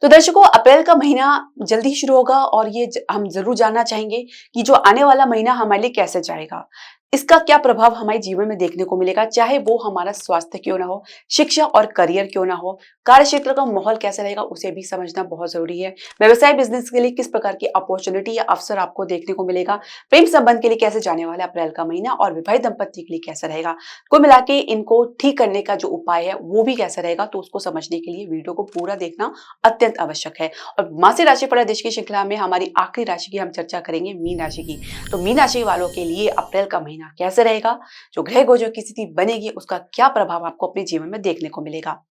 तो दर्शकों, अप्रैल का महीना जल्दी ही शुरू होगा और हम जरूर जानना चाहेंगे कि जो आने वाला महीना हमारे लिए कैसे जाएगा। इसका क्या प्रभाव हमारे जीवन में देखने को मिलेगा, चाहे वो हमारा स्वास्थ्य क्यों ना हो, शिक्षा और करियर क्यों ना हो, कार्य क्षेत्र का माहौल कैसा रहेगा उसे भी समझना बहुत जरूरी है। व्यवसाय बिजनेस के लिए किस प्रकार की अपॉर्चुनिटी या अवसर आपको देखने को मिलेगा, प्रेम संबंध के लिए कैसे जाने वाला है अप्रैल का महीना, और विवाहित दंपति के लिए कैसा रहेगा, कुल मिला के इनको ठीक करने का जो उपाय है वो भी कैसा रहेगा। तो उसको समझने के लिए वीडियो को पूरा देखना अत्यंत आवश्यक है। और मासिक राशि फल देश की श्रृंखला में हमारी आखिरी राशि की हम चर्चा करेंगे, मीन राशि की। तो मीन राशि वालों के लिए अप्रैल का महीना कैसे रहेगा, जो ग्रह गोचर की स्थिति बनेगी उसका क्या प्रभाव आपको अपने जीवन में देखने को मिलेगा।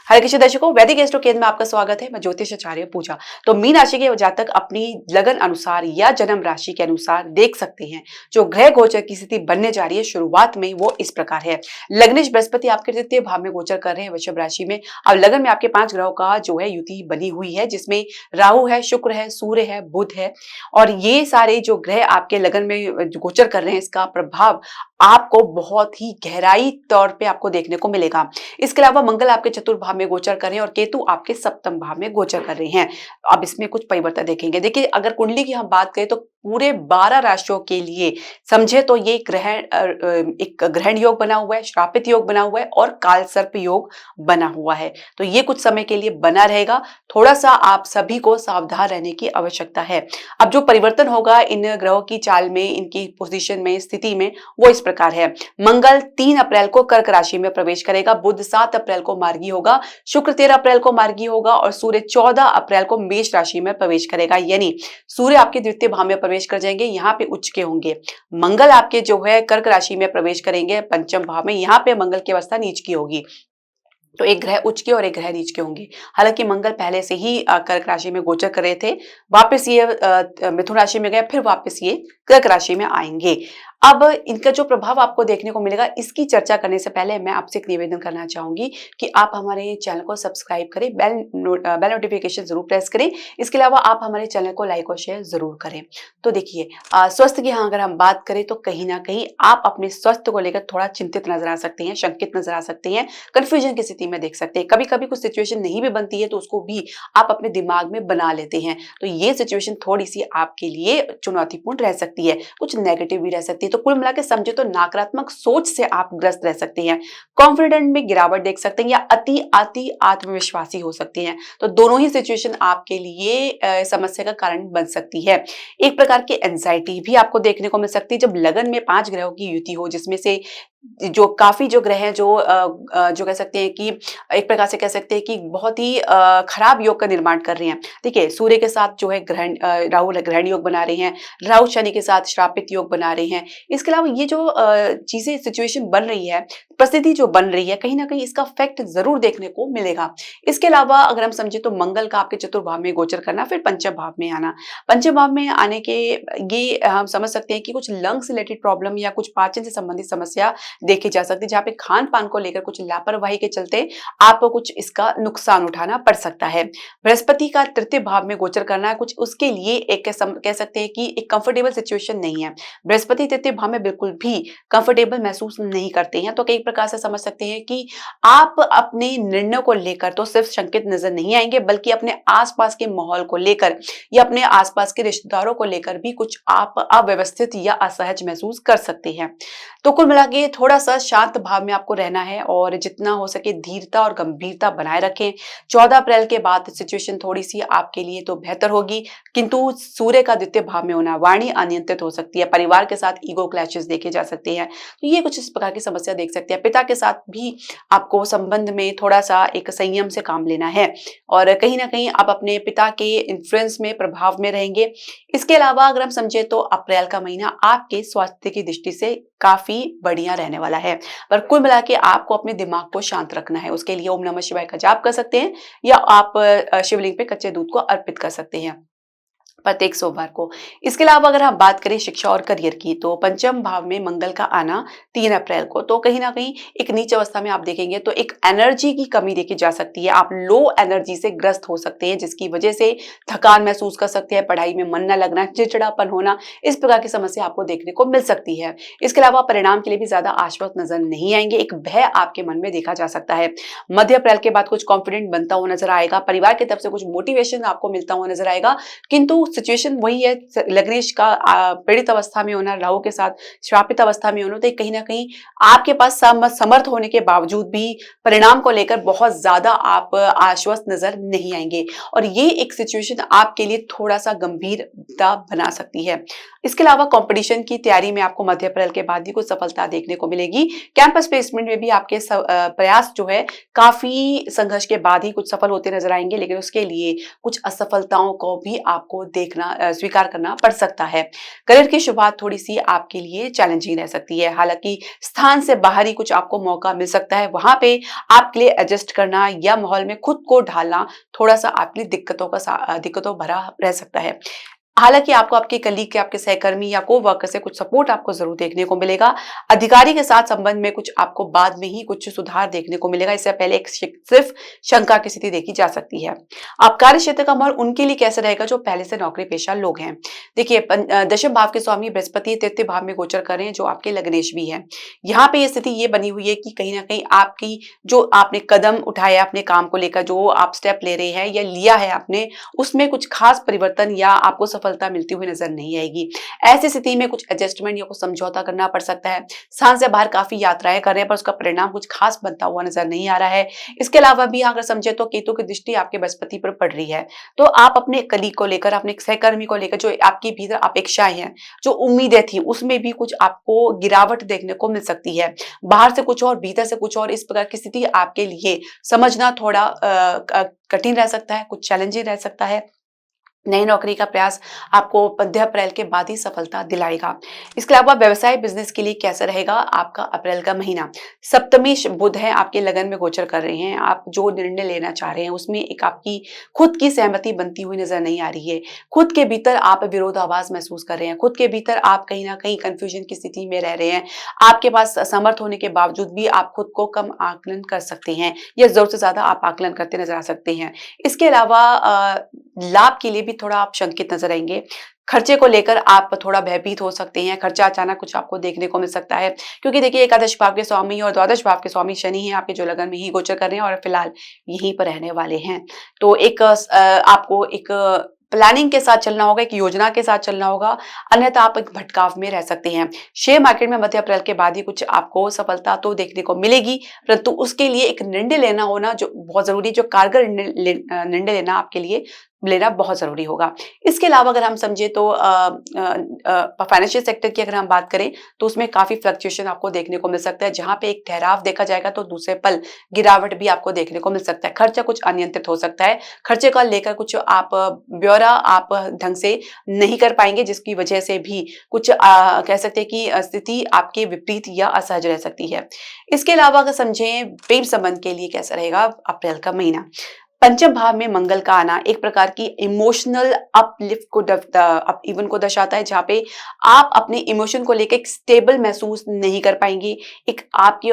हरे कृष्ण दर्शकों, वैदिक एस्ट्रो केंद्र में आपका स्वागत है। मैं ज्योतिष आचार्य पूजा। तो मीन राशि के जातक अपनी लगन अनुसार या जन्म राशि के अनुसार देख सकते हैं जो ग्रह गोचर की स्थिति बनने जा रही है। शुरुआत में वो इस प्रकार है। लग्नेश बृहस्पति आपके तृतीय भाव में गोचर कर रहे हैं, वृषभ राशि में। अब लगन में आपके 5 ग्रहों का जो है युति बनी हुई है, जिसमें राहु है, शुक्र है, सूर्य है, बुध है। और ये सारे जो ग्रह आपके लगन में गोचर कर रहे हैं, इसका प्रभाव आपको बहुत ही गहराई तौर पे आपको देखने को मिलेगा। इसके अलावा मंगल आपके चतुर्थ भाव में गोचर कर रहे हैं और केतु आपके सप्तम भाव में गोचर कर रहे हैं। अब इसमें कुछ परिवर्तन देखेंगे। देखिए, अगर कुंडली की हम बात करें तो पूरे 12 राशियों के लिए समझे तो ये एक ग्रहण योग बना हुआ है, श्रापित योग बना हुआ है और काल सर्प योग बना हुआ है। तो ये कुछ समय के लिए बना रहेगा। थोड़ा सा आप सभी को सावधान रहने की आवश्यकता है। अब जो परिवर्तन होगा इन ग्रहों की चाल में, इनकी पोजीशन में, स्थिति में, वो इस प्रकार है। मंगल 3 अप्रैल को कर्क राशि में प्रवेश करेगा, बुध 7 अप्रैल को मार्गी होगा, शुक्र 13 अप्रैल को मार्गी होगा और सूर्य 14 अप्रैल को मेष राशि में प्रवेश करेगा। यानी सूर्य आपके द्वितीय भाव में प्रवेश कर जाएंगे, यहाँ पे उच्च के होंगे। मंगल आपके जो है कर्क राशि में प्रवेश करेंगे पंचम भाव में, यहाँ पे मंगल की अवस्था नीच की होगी। तो एक ग्रह उच्च के और एक ग्रह नीच के होंगे। हालांकि मंगल पहले से ही कर्क राशि में गोचर कर रहे थे, वापस ये मिथुन राशि में गए, फिर वापस ये कर्क राशि में आएंगे। अब इनका जो प्रभाव आपको देखने को मिलेगा, इसकी चर्चा करने से पहले मैं आपसे एक निवेदन करना चाहूंगी कि आप हमारे चैनल को सब्सक्राइब करें, बेल नोटिफिकेशन जरूर प्रेस करें। इसके अलावा आप हमारे चैनल को लाइक और शेयर जरूर करें। तो देखिए, स्वास्थ्य की अगर हम बात करें तो कहीं ना कहीं आप अपने स्वास्थ्य को लेकर थोड़ा चिंतित नजर आ सकते हैं, शंकित नजर आ सकते हैं, कंफ्यूजन की स्थिति में देख सकते हैं। कभी कभी कुछ सिचुएशन नहीं भी बनती है तो उसको भी आप अपने दिमाग में बना लेते हैं। तो ये सिचुएशन थोड़ी सी आपके लिए चुनौतीपूर्ण रह सकती है, कुछ नेगेटिव भी रह सकती है। तो कुल मिला के समझे तो नकारात्मक सोच से आप ग्रस्त रह सकते हैं, कॉन्फिडेंट में गिरावट देख सकते हैं या अति आत्मविश्वासी हो सकते हैं। तो दोनों ही सिचुएशन आपके लिए समस्या का कारण बन सकती है। एक प्रकार की एंजाइटी भी आपको देखने को मिल सकती है जब लगन में 5 ग्रहों की युति हो, जिसमें से जो काफी जो ग्रह हैं जो कह सकते हैं कि एक प्रकार से कह सकते हैं कि बहुत ही खराब योग का निर्माण कर रहे हैं। देखिए, सूर्य के साथ जो है राहु ग्रहण योग बना रहे हैं, राहु शनि के साथ श्रापित योग बना रहे हैं। इसके अलावा ये जो चीजें सिचुएशन बन रही है, परिस्थिति जो बन रही है, कहीं ना कहीं इसका इफेक्ट जरूर देखने को मिलेगा। इसके अलावा अगर हम समझे तो मंगल का आपके चतुर्भाव में गोचर करना, फिर पंचम भाव में आना। पंचम भाव में आने के ये हम समझ सकते हैं कि कुछ लंग्स रिलेटेड प्रॉब्लम या कुछ पाचन से संबंधित समस्या देखी जा सकती है, जहाँ पे खान पान को लेकर कुछ लापरवाही के चलते आपको कुछ इसका नुकसान उठाना पड़ सकता है। बृहस्पति का तृतीय भाव में गोचर करना कुछ उसके लिए एक कह सकते हैं कि एक कंफर्टेबल सिचुएशन नहीं है। बृहस्पति तृतीय भाव में बिल्कुल भी कंफर्टेबल महसूस नहीं करते हैं। तो कई प्रकार से समझ सकते हैं कि आप अपने निर्णय को लेकर तो सिर्फ शंकित नजर नहीं आएंगे, बल्कि अपने आसपास के माहौल को लेकर या अपने आसपास के रिश्तेदारों को लेकर भी कुछ आप अव्यवस्थित या असहज महसूस कर सकते हैं। तो कुल मिला के थोड़ा सा शांत भाव में आपको रहना है और जितना हो सके धीरता और गंभीरता बनाए रखें। 14 अप्रैल के बाद सिचुएशन थोड़ी सी आपके लिए तो बेहतर होगी, किंतु सूर्य का द्वितीय भाव में होना, वाणी अनियंत्रित हो सकती है, परिवार के साथ ईगो क्लैशेस देखे जा सकते हैं। तो ये कुछ इस प्रकार की समस्या देख सकते हैं। पिता के साथ भी आपको संबंध में थोड़ा सा एक संयम से काम लेना है और कहीं ना कहीं आप अपने पिता के इन्फ्लुएंस में, प्रभाव में रहेंगे। इसके अलावा अगर हम समझे तो अप्रैल का महीना आपके स्वास्थ्य की दृष्टि से काफी बढ़िया रहने वाला है। पर कुल मिला के आपको अपने दिमाग को शांत रखना है। उसके लिए ओम नमः शिवाय का जाप कर सकते हैं या आप शिवलिंग पे कच्चे दूध को अर्पित कर सकते हैं। प्रत्येक सोमवार को। इसके अलावा अगर हम बात करें शिक्षा और करियर की, तो पंचम भाव में मंगल का आना 3 अप्रैल को, तो कहीं न कहीं एक नीच अवस्था में आप देखेंगे तो एक एनर्जी की कमी देखी जा सकती है। आप लो एनर्जी से ग्रस्त हो सकते हैं, जिसकी वजह से थकान महसूस कर सकते हैं, पढ़ाई में मन ना लगना, चिड़चिड़ापन होना, इस प्रकार की समस्या आपको देखने को मिल सकती है। इसके अलावा परिणाम के लिए भी ज़्यादा आश्वस्त नज़र नहीं आएँगे, एक भय आपके मन में देखा जा सकता है। मध्य अप्रैल के बाद कुछ कॉन्फिडेंट बनता हुआ नज़र आएगा, परिवार की तरफ से कुछ मोटिवेशन आपको मिलता हुआ नज़र आएगा, किंतु सिचुएशन वही है, लग्नेश का पीड़ित अवस्था में होना, राहु के साथ श्रापित अवस्था में होना, तो कहीं न कहीं आपके पास समर्थ होने के बावजूद भी परिणाम को लेकर बहुत ज़्यादा आप आश्वस्त नज़र नहीं आएँगे और ये एक सिचुएशन आपके लिए थोड़ा-सा गंभीरता बना सकती है। इसके अलावा कॉम्पिटिशन की तैयारी में आपको मध्य अप्रैल के बाद ही कुछ सफलता देखने को मिलेगी। कैंपस प्लेसमेंट में भी आपके प्रयास जो है काफ़ी संघर्ष के बाद ही कुछ सफल होते नज़र आएँगे, लेकिन उसके लिए कुछ असफलताओं को भी आपको स्वीकार करना पड़ सकता है। करियर की शुरुआत थोड़ी-सी आपके लिए चैलेंजिंग रह सकती है। हालाँकि स्थान से बाहर ही कुछ आपको मौका मिल सकता है, वहाँ पे आपके लिए एडजस्ट करना या माहौल में खुद को ढालना थोड़ा-सा आपके लिए दिक्कतों भरा रह सकता है। हालाँकि आपको आपके कलीग के, आपके सहकर्मी या कोवर्कर से कुछ सपोर्ट आपको ज़रूर देखने को मिलेगा। अधिकारी के साथ संबंध में कुछ आपको बाद में ही कुछ सुधार देखने को मिलेगा। इससे पहले एक सिर्फ शंका की स्थिति देखी जा सकती है। आप कार्य क्षेत्र का माहौल उनके लिए कैसा रहेगा जो पहले से नौकरी पेशा लोग हैं। देखिए दशम भाव के स्वामी बृहस्पति तृतीय भाव में गोचर कर रहे हैं, जो आपके लग्नेश भी हैं। यहाँ पे ये स्थिति ये बनी हुई है कि कहीं न कहीं आपकी जो आपने कदम उठाया अपने काम को लेकर, जो आप स्टेप ले रहे हैं या लिया है आपने, उसमें कुछ खास परिवर्तन या आपको सफलता मिलती हुई नजर नहीं आएगी। ऐसी स्थिति में कुछ एडजस्टमेंट या कुछ समझौता करना पड़ सकता है। स्थान से बाहर काफी यात्राएं कर रहे हैं, पर उसका परिणाम कुछ खास बनता हुआ नजर नहीं आ रहा है। इसके अलावा भी अगर समझे तो केतु की दृष्टि आपके बृहस्पति पर पड़ रही है, तो आप अपने कलीग को लेकर, अपने सहकर्मी को लेकर जो आपकी भीतर अपेक्षाएं हैं, जो उम्मीदें थी, उसमें भी कुछ आपको गिरावट देखने को मिल सकती है। बाहर से कुछ और, भीतर से कुछ और, इस प्रकार की स्थिति आपके लिए समझना थोड़ा कठिन रह सकता है, कुछ चैलेंजिंग रह सकता है। नई नौकरी का प्रयास आपको मध्य अप्रैल के बाद ही सफलता दिलाएगा। इसके अलावा व्यवसाय बिजनेस के लिए कैसा रहेगा आपका अप्रैल का महीना। सप्तमी बुध है, आपके लगन में गोचर कर रहे हैं। आप जो निर्णय लेना चाह रहे हैं उसमें एक आपकी खुद की सहमति बनती हुई नजर नहीं आ रही है। खुद के भीतर आप विरोधाभास महसूस कर रहे हैं, खुद के भीतर आप कहीं ना कहीं कंफ्यूजन की स्थिति में रह रहे हैं। आपके पास समर्थ होने के बावजूद भी आप खुद को कम आकलन कर सकते हैं या जरूरत से ज्यादा आप आकलन करते नजर आ सकते हैं। इसके अलावा लाभ के लिए भी थोड़ा आप शंकित नजर आएंगे। खर्चे को लेकर आप थोड़ा भयभीत हो सकते हैं। खर्चा अचानक कुछ आपको देखने को मिल सकता है, क्योंकि देखिए एकादश भाव के स्वामी और द्वादश भाव के स्वामी शनि हैं, आपके जो लगन में ही गोचर कर रहे हैं और फिलहाल यहीं पर रहने वाले हैं। तो आपको एक प्लानिंग के साथ चलना होगा, एक योजना के साथ चलना होगा, अन्यथा आप एक भटकाव में रह सकते हैं। शेयर मार्केट में मध्य अप्रैल के बाद ही कुछ आपको सफलता तो देखने को मिलेगी, परंतु उसके लिए एक निर्णय लेना होना जो बहुत जरूरी, जो कारगर निर्णय लेना आपके लिए लेना बहुत ज़रूरी होगा। इसके अलावा अगर हम समझे तो फाइनेंशियल सेक्टर की अगर हम बात करें तो उसमें काफ़ी फ्लक्चुएशन आपको देखने को मिल सकता है। जहाँ पे एक ठहराव देखा जाएगा तो दूसरे पल गिरावट भी आपको देखने को मिल सकता है। खर्चा कुछ अनियंत्रित हो सकता है। खर्चे को लेकर कुछ आप ब्यौरा आप ढंग से नहीं कर पाएंगे, जिसकी वजह से भी कुछ कह सकते हैं कि स्थिति आपके विपरीत या असहज रह सकती है। इसके अलावा अगर समझें प्रेम संबंध के लिए कैसा रहेगा अप्रैल का महीना। पंचम भाव में मंगल का आना एक प्रकार की इमोशनल अपलिफ्ट को अप इवन को दर्शाता है, जहाँ पे आप अपने इमोशन को लेकर एक स्टेबल महसूस नहीं कर पाएंगे। एक आपके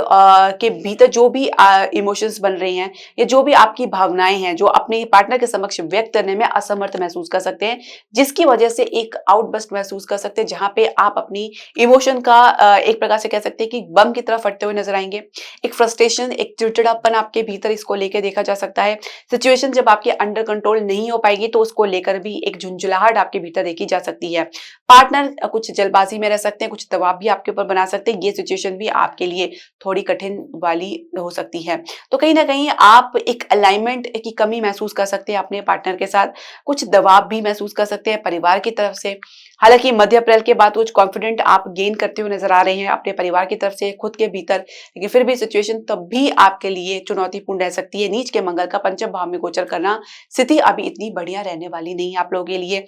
के भीतर जो भी इमोशंस बन रहे हैं या जो भी आपकी भावनाएं हैं, जो अपने पार्टनर के समक्ष व्यक्त करने में असमर्थ महसूस कर सकते हैं, जिसकी वजह से एक आउटबस्ट महसूस कर सकते हैं, जहाँ पे आप अपनी इमोशन का एक प्रकार से कह सकते हैं कि बम की तरफ फटते हुए नजर आएंगे। एक फ्रस्ट्रेशन, एक चिड़चिड़ापन आपके भीतर इसको लेकर देखा जा सकता है। सिचुएशन जब आपके अंडर कंट्रोल नहीं हो पाएगी तो उसको लेकर भी एक झुंझलाहट आपके भीतर देखी जा सकती है। पार्टनर कुछ जल्दबाजी में रह सकते हैं, कुछ दबाव भी आपके ऊपर बना सकते हैं। ये सिचुएशन भी आपके लिए थोड़ी कठिन वाली हो सकती है। तो कहीं ना कहीं आप एक अलाइनमेंट की कमी महसूस कर सकते हैं अपने पार्टनर के साथ, कुछ दबाव भी महसूस कर सकते हैं परिवार की तरफ से। हालांकि मध्य अप्रैल के बाद कुछ कॉन्फिडेंट आप गेन करते हुए नजर आ रहे हैं अपने परिवार की तरफ से, खुद के भीतर, लेकिन फिर भी सिचुएशन तब भी आपके लिए चुनौतीपूर्ण रह सकती है। नीच के मंगल का पंचम भाव में गोचर करना, स्थिति अभी इतनी बढ़िया रहने वाली नहीं है आप लोगों के लिए।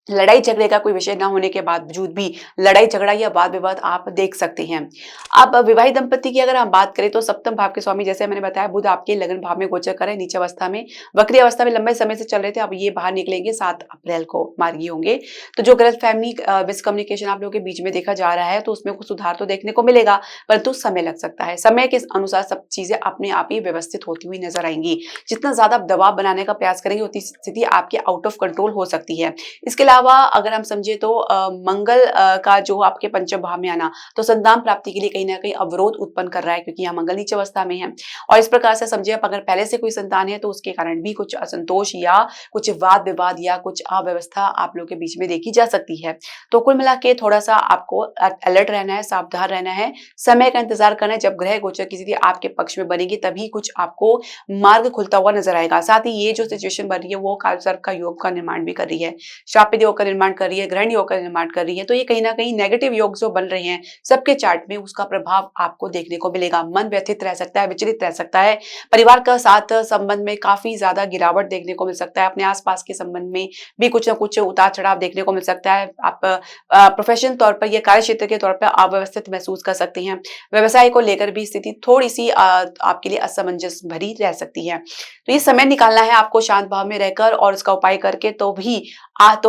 लड़ाई झगड़े का कोई विषय ना होने के बावजूद भी लड़ाई झगड़ा या वाद विवाद आप देख सकते हैं। अब विवाहित दंपति की अगर हम बात करें तो सप्तम भाव के स्वामी, जैसे मैंने बताया, बुध आपके लगन भाव में गोचर कर रहे हैं, नीच अवस्था में, वक्री अवस्था में लंबे समय से चल रहे थे, अब ये बाहर निकलेंगे 7 अप्रैल को, मार्गी होंगे। तो जो गलत फहमी मिसकम्युनिकेशन आप लोगों के बीच में देखा जा रहा है, तो उसमें कुछ सुधार तो देखने को मिलेगा, परंतु समय लग सकता है। समय के अनुसार सब चीजें अपने आप ही व्यवस्थित होती हुई नजर आएंगी। जितना ज्यादा आप दबाव बनाने का प्रयास करेंगे उतनी स्थिति आपकी आउट ऑफ कंट्रोल हो सकती है। इसके अलावा अगर हम समझे तो मंगल का जो आपके पंचम भाव में आना, तो संतान प्राप्ति के लिए कहीं ना कहीं अवरोध उत्पन्न कर रहा है, क्योंकि यहाँ मंगल नीच अवस्था में है। और इस प्रकार से समझिए, आप अगर पहले से कोई संतान है तो उसके कारण भी कुछ असंतोष या कुछ वाद विवाद या कुछ अव्यवस्था आप लोगों के बीच में देखी जा सकती है। तो कुल मिला के थोड़ा सा आपको अलर्ट रहना है, सावधान रहना है, समय का इंतजार करना है। जब ग्रह गोचर की स्थिति आपके पक्ष में बनेगी तभी कुछ आपको मार्ग खुलता हुआ नजर आएगा। साथ ही ये जो सिचुएशन बन रही है वो काल सर्प का योग का निर्माण भी कर रही है, शापित योग का निर्माण कर रही है, ग्रहण योग का निर्माण कर रही है। तो ये कहीं ना कहीं नेगेटिव योग जो बन रहे हैं सबके चार्ट में, उसका प्रभाव आपको देखने को मिलेगा। मन व्यथित रह सकता है, विचलित रह सकता है, परिवार का साथ संबंध में काफी ज्यादा गिरावट देखने को मिल सकता है, अपने आसपास के संबंध में भी कुछ ना कुछ उतार चढ़ाव देखने को मिल सकता है। आप प्रोफेशनल तौर पर या कार्य क्षेत्र के तौर पर अव्यवस्थित महसूस कर सकते हैं। व्यवसाय को लेकर भी स्थिति थोड़ी सी आपके लिए असमंजस भरी रह सकती है। तो ये समय निकालना है आपको शांत भाव में रहकर और इसका उपाय करके, तो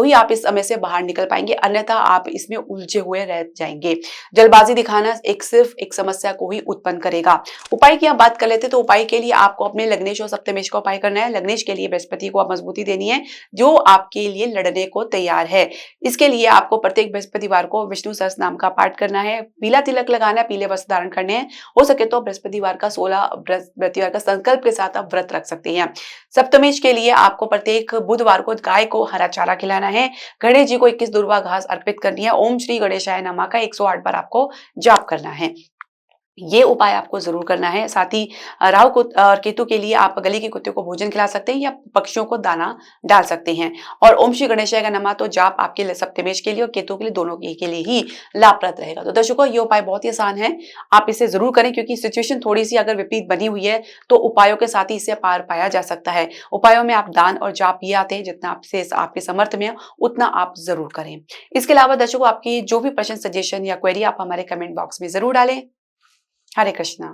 ही आप इस समय से बाहर निकल पाएंगे, अन्यथा आप इसमें उलझे हुए रह जाएंगे। जल्दबाजी दिखाना सिर्फ एक समस्या को ही उत्पन्न करेगा। उपाय की आप बात कर लेते, तो उपाय के लिए आपको अपने लग्नेश और सप्तमेश का उपाय करना है। लग्नेश के लिए बृहस्पति को आप मजबूती देनी है, जो आपके लिए लड़ने को तैयार है। इसके लिए आपको प्रत्येक बृहस्पतिवार को विष्णु सहस्त्र नाम का पाठ करना है, पीला तिलक लगाना है, पीले वस्त्र धारण करने हैं। हो सके तो बृहस्पतिवार का 16 बृहस्पतिवार का संकल्प के साथ आप व्रत रख सकते हैं। सप्तमेश के लिए आपको प्रत्येक बुधवार को गाय को हरा चारा खिलाना है। गणेश जी को 21 दुर्वा घास अर्पित करनी है। ओम श्री गणेशाय नमः का 108 बार आपको जाप करना है। ये उपाय आपको जरूर करना है। साथ ही राहु और केतु के लिए आप गली के कुत्ते को भोजन खिला सकते हैं या पक्षियों को दाना डाल सकते हैं। और ओम श्री गणेशाय का नमः तो जाप आपके लिए सप्तमेश के लिए और केतु के लिए, दोनों के लिए ही लाभप्रद रहेगा। तो दर्शकों, ये उपाय बहुत ही आसान है, आप इसे जरूर करें, क्योंकि सिचुएशन थोड़ी सी अगर विपरीत बनी हुई है तो उपायों के साथ ही इससे पार पाया जा सकता है। उपायों में आप दान और जाप ये आते हैं, जितना आपसे आपके समर्थ में है उतना आप जरूर करें। इसके अलावा दर्शकों, आपकी जो भी प्रश्न, सजेशन या क्वेरी आप हमारे कमेंट बॉक्स में जरूर डालें। हरे कृष्णा।